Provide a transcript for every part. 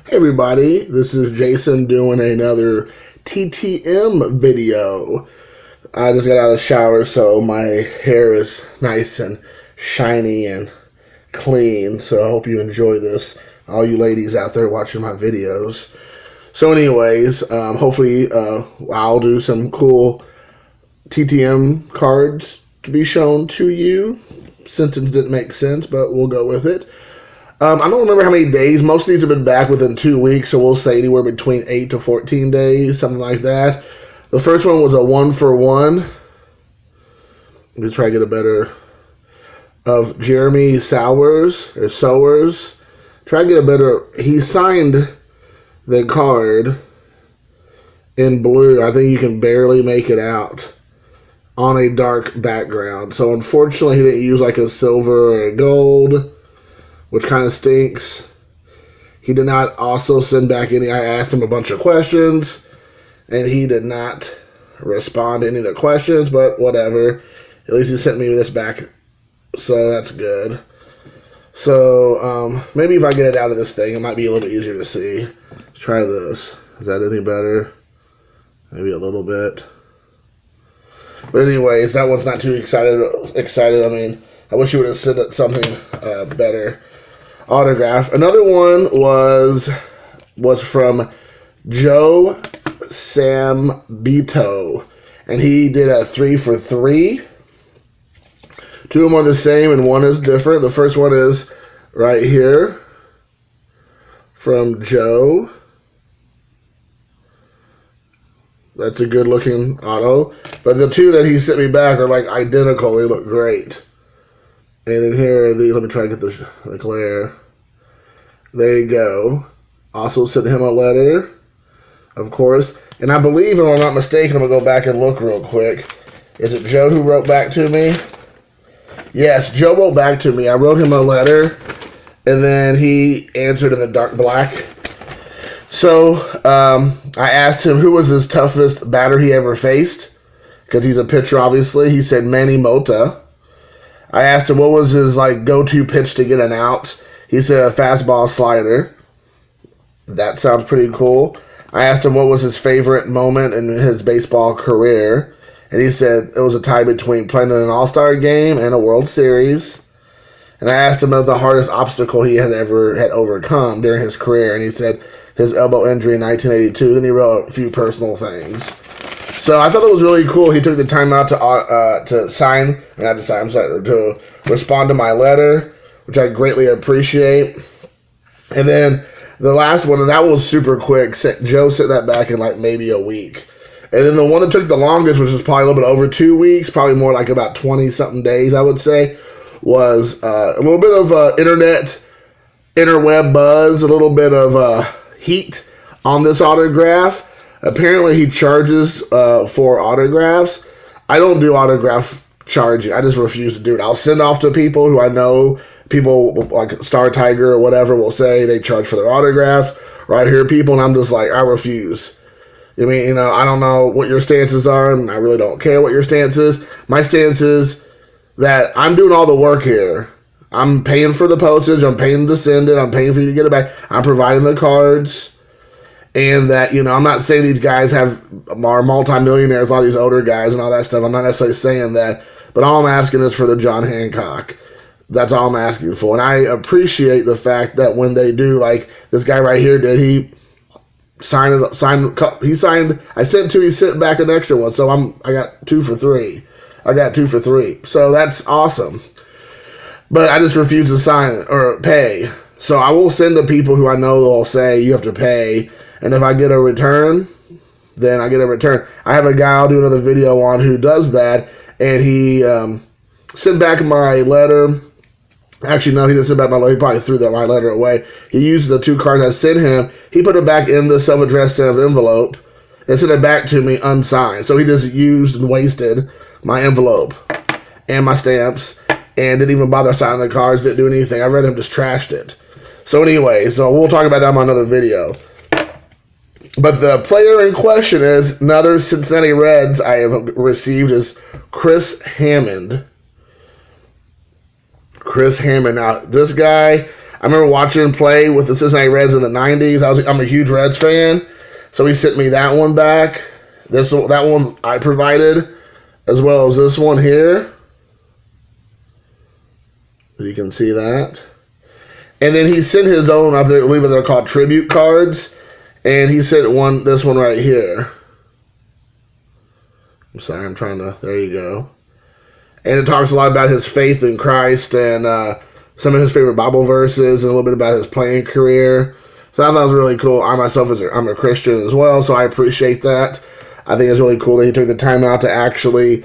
Hey everybody, this is Jason doing another TTM video. I just got out of the shower, so my hair is nice and shiny and clean, so I hope you enjoy this, all you ladies out there watching my videos. So anyways, hopefully I'll do some cool TTM cards to be shown to you. Sentence didn't make sense, but we'll go with it. I don't remember how many days. Most of these have been back within 2 weeks, so we'll say anywhere between 8 to 14 days, something like that. The first one was a 1-for-1. Let me try to get a better of Jeremy Sowers. Try to get a better. He signed the card in blue. I think you can barely make it out on a dark background. So unfortunately, he didn't use like a silver or a gold, which kind of stinks. He did not also send back any. I asked him a bunch of questions, and he did not respond to any of the questions, but whatever. At least he sent me this back, so that's good. So maybe if I get it out of this thing, it might be a little bit easier to see. Let's try this. Is that any better? Maybe a little bit. But anyways, that one's not too excited. I mean, I wish you would have sent something better. Autograph. Another one was from Joe Sambito, and he did a 3-for-3. Two of them are the same, and one is different. The first one is right here from Joe. That's a good-looking auto. But the two that he sent me back are like identical. They look great. And then here are these. Let me try to get the glare. There you go. Also sent him a letter, of course. And I believe, if I'm not mistaken, I'm going to go back and look real quick. Is it Joe who wrote back to me? Yes, Joe wrote back to me. I wrote him a letter, and then he answered in the dark black. So I asked him who was his toughest batter he ever faced, because he's a pitcher, obviously. He said Manny Mota. I asked him what was his go-to pitch to get an out. He said a fastball slider. That sounds pretty cool. I asked him what was his favorite moment in his baseball career, and he said it was a tie between playing in an All-Star game and a World Series. And I asked him about the hardest obstacle he had overcome during his career, and he said his elbow injury in 1982. Then he wrote a few personal things. So I thought it was really cool. He took the time out to respond to my letter, which I greatly appreciate. And then the last one, and that was super quick. Joe sent that back in maybe a week. And then the one that took the longest, which was probably a little bit over 2 weeks, probably more like about 20-something days, I would say, was a little bit of interweb buzz, a little bit of heat on this autograph. Apparently, he charges for autographs. I don't do autograph charging. I just refuse to do it. I'll send off to people who I know. People like Star Tiger or whatever will say they charge for their autographs. Right here, people, and I'm just like, I refuse. I mean, I don't know what your stances are, and I really don't care what your stance is. My stance is that I'm doing all the work here. I'm paying for the postage. I'm paying to send it. I'm paying for you to get it back. I'm providing the cards. And that, I'm not saying these guys are multimillionaires, all these older guys and all that stuff. I'm not necessarily saying that. But all I'm asking is for the John Hancock. That's all I'm asking for. And I appreciate the fact that when they do, like this guy right here did, he signed. I sent two, he sent back an extra one. So I got 2 for 3. So that's awesome. But I just refuse to sign or pay. So I will send to people who I know will say you have to pay. And if I get a return, then I get a return. I have a guy I'll do another video on who does that. And he sent back my letter. Actually, no, he didn't send back my letter. He probably threw my letter away. He used the 2 cards I sent him. He put it back in the self-addressed envelope and sent it back to me unsigned. So he just used and wasted my envelope and my stamps and didn't even bother signing the cards, didn't do anything. I'd rather him just trashed it. So anyway, we'll talk about that in another video. But the player in question is another Cincinnati Reds I have received is Chris Hammond. Now, this guy, I remember watching him play with the Cincinnati Reds in the 90s. I'm a huge Reds fan, so he sent me that one back. That one I provided, as well as this one here. You can see that. And then he sent his own, I believe they're called tribute cards. And he sent this one right here. I'm sorry, there you go. And it talks a lot about his faith in Christ and some of his favorite Bible verses and a little bit about his playing career. So I thought it was really cool. I myself, I'm a Christian as well, so I appreciate that. I think it's really cool that he took the time out to actually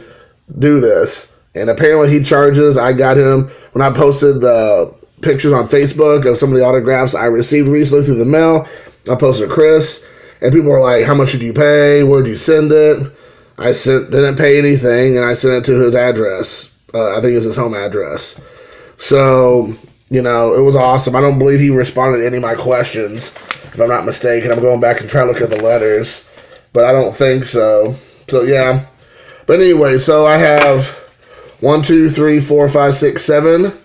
do this. And apparently he charges. I got him when I posted the pictures on Facebook of some of the autographs I received recently through the mail. I posted to Chris, and people were like, how much did you pay? Where'd you send it? I didn't pay anything, and I sent it to his address. I think it's his home address. So, it was awesome. I don't believe he responded to any of my questions, if I'm not mistaken. I'm going back and trying to look at the letters, but I don't think so. So, yeah. But anyway, so I have 1, 2, 3, 4, 5, 6, 7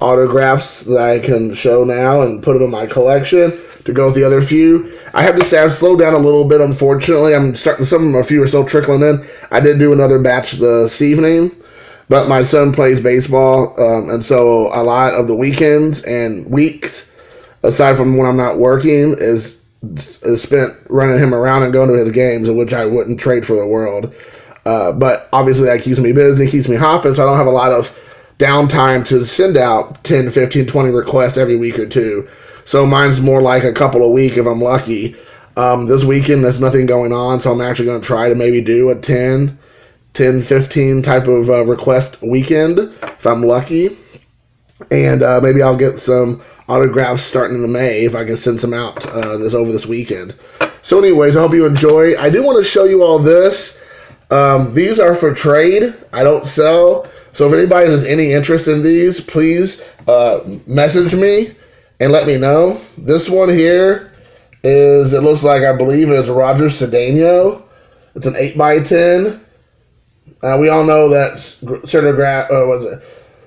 autographs that I can show now and put them in my collection to go with the other few. I have to say I've slowed down a little bit, unfortunately. I'm starting, a few are still trickling in. I did do another batch this evening, but my son plays baseball, and so a lot of the weekends and weeks, aside from when I'm not working, is spent running him around and going to his games, which I wouldn't trade for the world. But obviously that keeps me busy, keeps me hopping, so I don't have a lot of downtime to send out 10, 15, 20 requests every week or two. So mine's more like a couple a week if I'm lucky. This weekend there's nothing going on, so I'm actually going to try to maybe do a 10, 15 type of request weekend if I'm lucky. And maybe I'll get some autographs starting in May if I can send some out over this weekend. So anyways, I hope you enjoy. I do want to show you all this. These are for trade. I don't sell. So if anybody has any interest in these, please message me and let me know. This one here it looks like, I believe it's Roger Cedeno. It's an 8x10. We all know that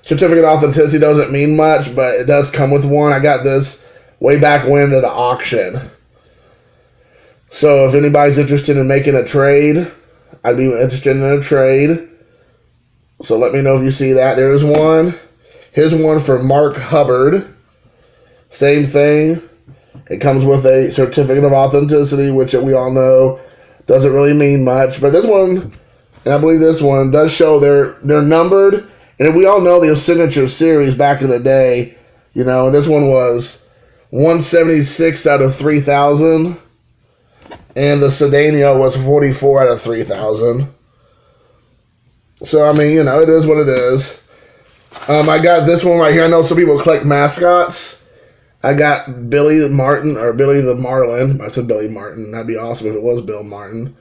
certificate authenticity doesn't mean much, but it does come with one. I got this way back when at an auction. So if anybody's interested in making a trade, I'd be interested in a trade. So let me know if you see that. There's one. Here's one for Mark Hubbard. Same thing. It comes with a certificate of authenticity, which we all know doesn't really mean much. But this one, and I believe this one, does show they're numbered. And we all know the signature series back in the day, and this one was 176 out of 3,000. And the Cedeno was 44 out of 3,000. So, I mean, it is what it is. I got this one right here. I know some people collect mascots. I got Billy the Marlin. I said Billy Martin. That'd be awesome if it was Bill Martin.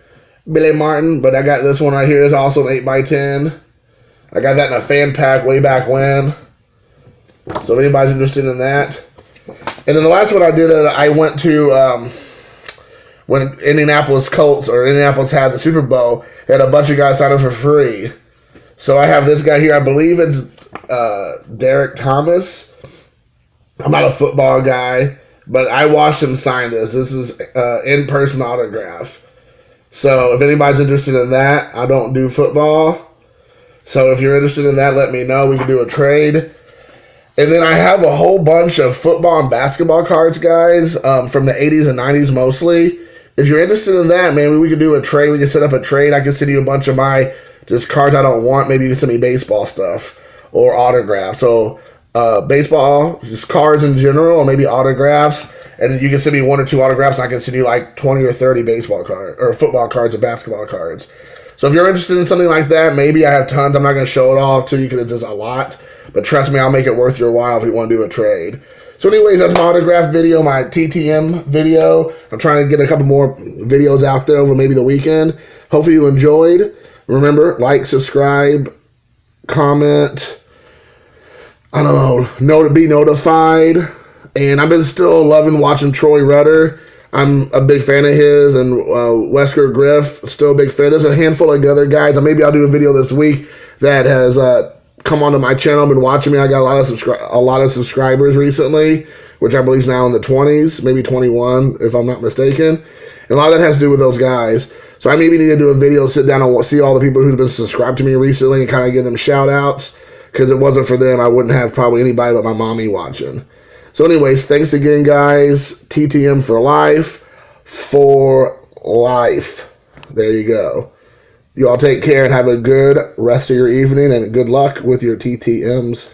Billy Martin. But I got this one right here. It's also an 8x10. I got that in a fan pack way back when. So if anybody's interested in that. And then the last one I did, I went to... when Indianapolis had the Super Bowl, they had a bunch of guys sign up for free. So I have this guy here. I believe it's Derek Thomas. I'm not a football guy, but I watched him sign this. This is in-person autograph. So if anybody's interested in that, I don't do football. So if you're interested in that, let me know. We can do a trade. And then I have a whole bunch of football and basketball cards, guys, from the 80s and 90s mostly. If you're interested in that, maybe we could do a trade. We can set up a trade. I can send you a bunch of my just cards I don't want. Maybe you can send me baseball stuff or autographs. So baseball, just cards in general, or maybe autographs. And you can send me 1 or 2 autographs. And I can send you like 20 or 30 baseball cards or football cards or basketball cards. So if you're interested in something like that, maybe I have tons. I'm not going to show it all to you because it's just a lot. But trust me, I'll make it worth your while if you want to do a trade. So anyways, that's my autograph video, my TTM video. I'm trying to get a couple more videos out there over maybe the weekend. Hopefully you enjoyed. Remember, like, subscribe, comment. I don't know, be notified. And I've been still loving watching Troy Rudder. I'm a big fan of his, and Wesker Griff, still a big fan. There's a handful of other guys. Maybe I'll do a video this week that has come onto my channel, been watching me. I got a lot of subscribers recently, which I believe is now in the 20s, maybe 21, if I'm not mistaken. And a lot of that has to do with those guys. So I maybe need to do a video, sit down and see all the people who've been subscribed to me recently and kind of give them shout outs. Because if it wasn't for them, I wouldn't have probably anybody but my mommy watching. So anyways, thanks again, guys. TTM for life. For life. There you go. You all take care and have a good rest of your evening, and good luck with your TTMs.